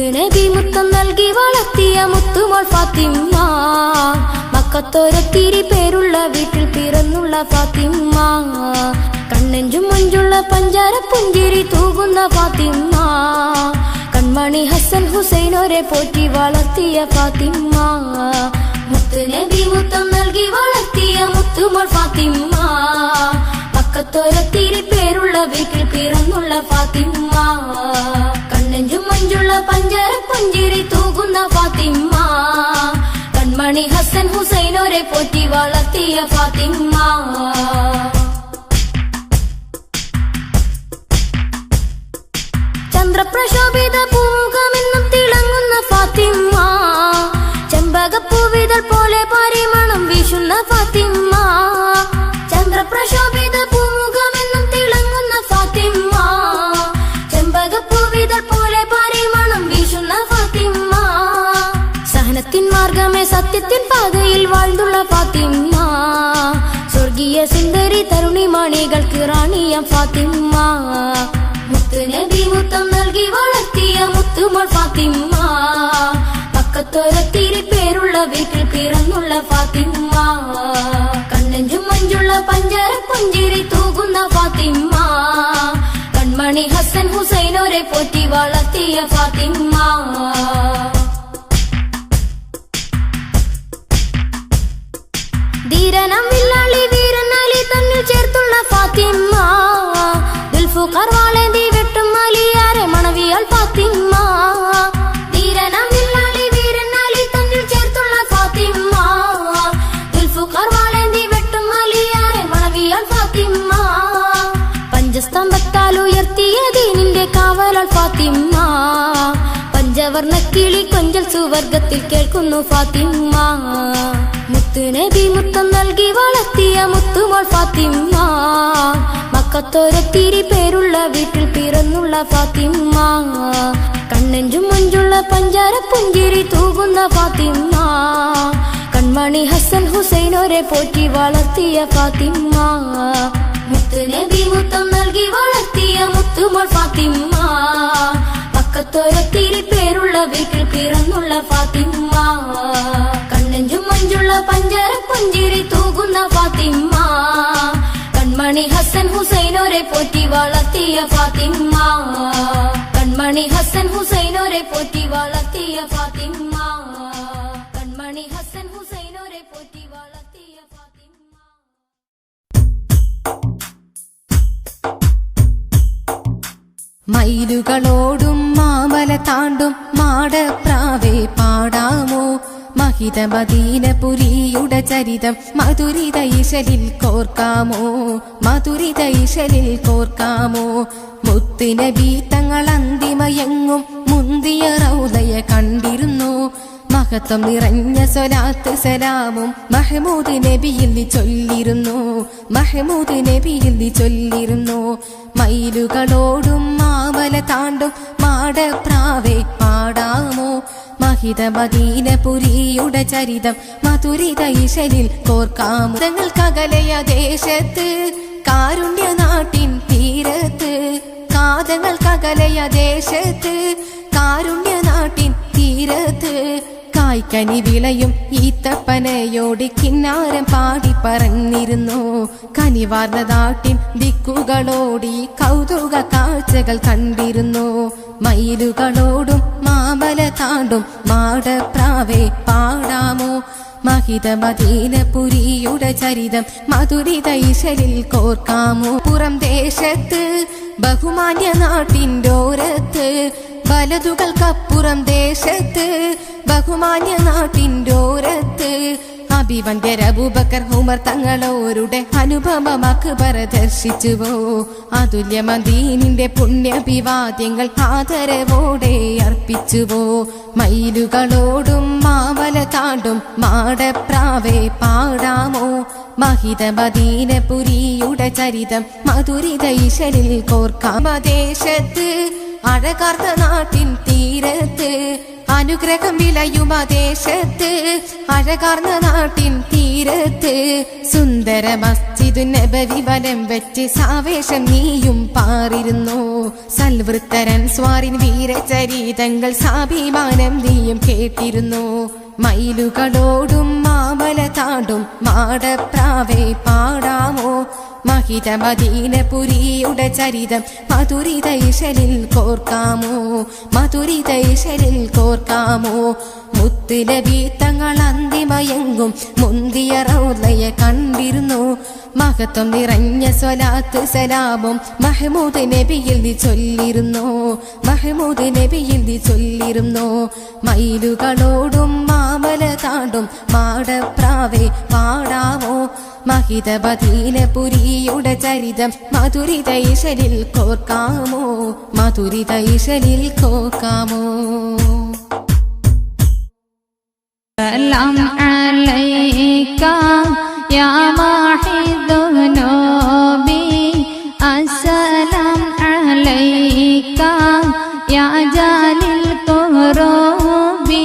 മുത്തുനബി മുത്തം നൽകി വളർത്തിയ മുത്തുമോൾ ഫാത്തിമ്മ മക്കത്തൊരത്തിരി പേരുള്ള വീട്ടിൽ പിറന്നുള്ള ഫാത്തിമ്മ കണ്ണെഞ്ചും മഞ്ചുള്ള പഞ്ചാര പുഞ്ചിരി തൂകുന്ന ഫാത്തിമ്മ കൺമണി ഹസൻ ഹുസൈനോരെ പോറ്റി വളർത്തിയ ഫാത്തിമ്മ മുത്തുനബി മുത്തം നൽകി വളർത്തിയ മുത്തുമോൾ ഫാത്തിമ്മ മക്കത്തൊരത്തിരി പേരുള്ള വീട്ടിൽ പിറന്നുള്ള ഫാത്തിമ്മ കണ്ണെഞ്ചും മഞ്ചുള്ള പഞ്ചാര പുഞ്ചിരി തൂകുന്ന ഫാത്തിമ്മ കൺമണി ഹസൻ ഹുസൈനോരെ പോറ്റി വളർത്തിയ ഫാത്തിമ്മ ചന്ദ്രപ്രശോഭിത പൂമുഖമെന്നും തിളങ്ങുന്ന ഫാത്തിമ്മ ചെമ്പകപ്പൂവിതൾ പോലെ പരിമളം വീശുന്ന ഫാത്തിമ്മ ചന്ദ്രപ്രശോഭിത പൂമുഖമെന്നും തിളങ്ങുന്ന ഫാത്തിമ്മ ചെമ്പകപ്പൂവിതൾ പോലെ പരിമളം വീശുന്ന ഫാത്തിമ്മ സഹനത്തിൻ മാർഗമേ സത്യത്തിൻ പാതയിൽ வாழ்ந்துള്ള ഫാത്തിമ്മ സ്വർഗീയ സുന്ദരി തരുണി മണികൾക്ക് റാണിയാം ഫാത്തിമ്മ മുത്തുനബി മുത്തം നൽകി വളർത്തിയ മുത്തുമോൾ ഫാത്തിമ്മ മക്കത്തൊരത്തിരി പേരുള്ള വീട്ടിൽ പിറന്നുള്ള ഫാത്തിമ്മ കണ്ണെഞ്ചും മഞ്ചുള്ള പഞ്ചാര പുഞ്ചിരി തൂകുന്ന ഫാത്തിമ്മ കൺമണി ഹസൻ ഹുസൈനോരെ പോറ്റി വളർത്തിയ ഫാത്തിമ്മ ധീരനം വില്ലാളി വീരനാലി തന്നിൽ ചേർത്തുള്ള ഫാത്തിമ്മ ദുൽഫുഖർ വാളേന്തി വെട്ടും മലിയാരെ മണവിയാൽ ഫാത്തിമ്മ ധീരനം വില്ലാളി വീരനാലി തന്നിൽ ചേർത്തുള്ള ഫാത്തിമ്മ ദുൽഫുഖർ വാളേന്തി വെട്ടും മലിയാരെ മണവിയാൽ ഫാത്തിമ്മ പഞ്ചസ്തംഭത്താൽ ഉയർത്തിയ ദീനിന്റെ കാവലാൽ ഫാത്തിമ്മ പഞ്ചവർണ്ണ കിളി കൊഞ്ചൽ സുവർഗത്തിൽ കേൾക്കുന്നു ഫാത്തിമ്മ മുത്തുനബി മുത്തം നൽകി വളർത്തിയ മുത്തുമോൾ ഫാത്തിമ്മ മക്കത്തൊരത്തിരി പേരുള്ള വീട്ടിൽ പിറന്നുള്ള ഫാത്തിമ്മ കണ്ണെഞ്ചും മഞ്ചുള്ള പഞ്ചാര പുഞ്ചിരി തൂകുന്ന ഫാത്തിമ്മ കൺമണി ഹസൻ ഹുസൈനോരെ പോറ്റി വളർത്തിയ ഫാത്തിമ്മ മുത്തുനബി മുത്തം നൽകി വളർത്തിയ മുത്തുമോൾ ഫാത്തിമ്മ മക്കത്തൊരത്തിരി പേരുള്ള വീട്ടിൽ പിറന്നുള്ള ഫാത്തിമ്മ കണ്ണെഞ്ചും മഞ്ചുള്ള പഞ്ചാര പുഞ്ചിരി തൂകുന്ന ഫാത്തിമ്മ കൺമണി ഹസൻ ഹുസൈനോരെ പോറ്റി വളർത്തിയ ഫാത്തിമ്മ കൺമണി ഹസൻ ഹുസൈനോരെ പോറ്റി വളർത്തിയ ഫാത്തിമ്മ കൺമണി ഹസൻ ഹുസൈനോരെ പോറ്റി വളർത്തിയ ഫാത്തിമ്മ മയിലുകളോടും മാമല താണ്ടും മാടപ്രാവേ പാടാമോ മഹിത മദീനപുരിയുടെ ചരിതം മധുരിത ഇശലിൽ കോർക്കാമോ മധുരിത ഇശലിൽ കോർക്കാമോ മുത്തുനബി തങ്ങൾ അന്തിമയങ്ങും മുന്തിയ റൗദയ കണ്ടിരുന്നു മഹത്വം നിറഞ്ഞ സ്വലാത്ത് സലാമും മഹ്മൂദ് നബിയിൽ ചൊല്ലിരുന്നു മഹ്മൂദ് നബിയിൽ ചൊല്ലിരുന്നു മയിലുകളോടും മാമല താണ്ടും മാടപ്രാവേ പാടാമോ മഹിത മദീനപുരിയുടെ ചരിതം മധുരിത ഇശലിൽ കോർക്കാമോ തങ്ങൾക്കകലയ ദേശത്ത് കാരുണ്യ നാട്ടിൻ തീരത്ത് കാതങ്ങൾക്കകലയ ദേശത്ത് കാരുണ്യ നാട്ടിൻ തീരത്ത് കായ്ക്കനി വിളയും ഈത്തപ്പനയോടി കിന്നാരം പാടി പറഞ്ഞിരുന്നു കനിവാർന്ന നാട്ടിൻ ദിക്കുകളോടി കൗതുക കാഴ്ചകൾ കണ്ടിരുന്നു മയിലുകളോടും മാമല താണ്ടും മാടപ്രാവേ പാടാമോ മഹിത മദീനപുരിയുടെ ചരിതം മധുരിത ഇശലിൽ കോർക്കാമോ പുറം ദേശത്ത് ബഹുമാന്യ നാട്ടിൻഡോരത്ത് വലതുകൾക്കപ്പുറം ദേശത്ത് ബഹുമാന്യ നാട്ടിൻഡോരത്ത് അഭിവന്ദ്യർ അബൂബക്കർ ഉമർ തങ്ങളോരുടെ അനുപമം അക്ബർ ദർശിച്ചുവോ അതുല്യ മദീനിന്റെ പുണ്യാഭിവാദ്യങ്ങൾ ആദരവോടെ അർപ്പിച്ചുവോ മയിലുകളോടും മാമല താണ്ടും മാടപ്രാവേ പാടാമോ മഹിത മദീനപുരിയുടെ ചരിതം മധുരിത ഇശലിൽ കോർക്കാം ദേശത്ത് അഴകാർന്ന നാട്ടിൻ തീരത്ത് അനുഗ്രഹം വിളയുമദേശത്ത് അഴകാർന്ന നാട്ടിൻ തീരത്ത് സുന്ദര മസ്ജിദു നബവി വലം വെച്ച് സാവേശം നീയും പാറിരുന്നു സൽവൃത്തരൻ സ്വാറിൻ വീരചരിതങ്ങൾ സാഭിമാനം നീയും കേട്ടിരുന്നു മയിലുകളോടും മാമല താണ്ടും മാടപ്രാവേ പാടാമോ മഹിത മദീനപുരിയുടെ ചരിതം മധുരിതൈശലിൽ കോർക്കാമോ മധുരിതൈശലിൽ കോർക്കാമോ മുത്തുനബി തങ്ങൾ അന്തിമയങ്ങും മുന്തിയ റൗളയെ കണ്ടിരുന്നു മഹത്വം നിറഞ്ഞ സ്വലാത്ത് സലാമും മഹ്മൂദ് നബിയിൽ നീ ചൊല്ലിരുന്നു മഹ്മൂദ് നബിയിൽ നീ ചൊല്ലിരുന്നു മയിലുകളോടും മാമല താണ്ടും മാടപ്രാവേ പാടാമോ മഹിത മദീനപുരിയുടെ ചരിതം മധുരിതൈശലിൽ കോർക്കാമോ മധുരിതൈശലിൽ കോർക്കാമോ സലാം അലൈക യാ മാഹിദുനബി അസ്സലാം അലൈക യാ ജാലിൽ ഖുറൂബി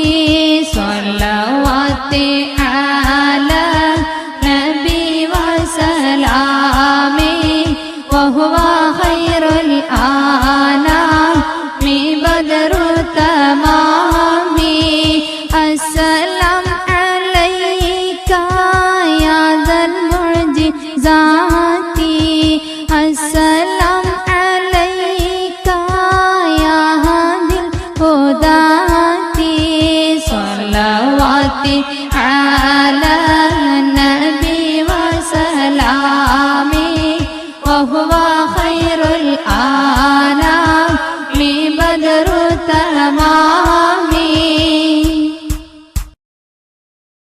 സ്വല്ലവാതി അലാ നബി വസലാമി വഹുവ ഖൈറുൽ ആനാമി ബദറു തമാമി السلام عليك يا ذا المعجزات السلام عليك يا هادي الهداة صلوات على النبي وسلامي وهو خير الأنام بدر تمام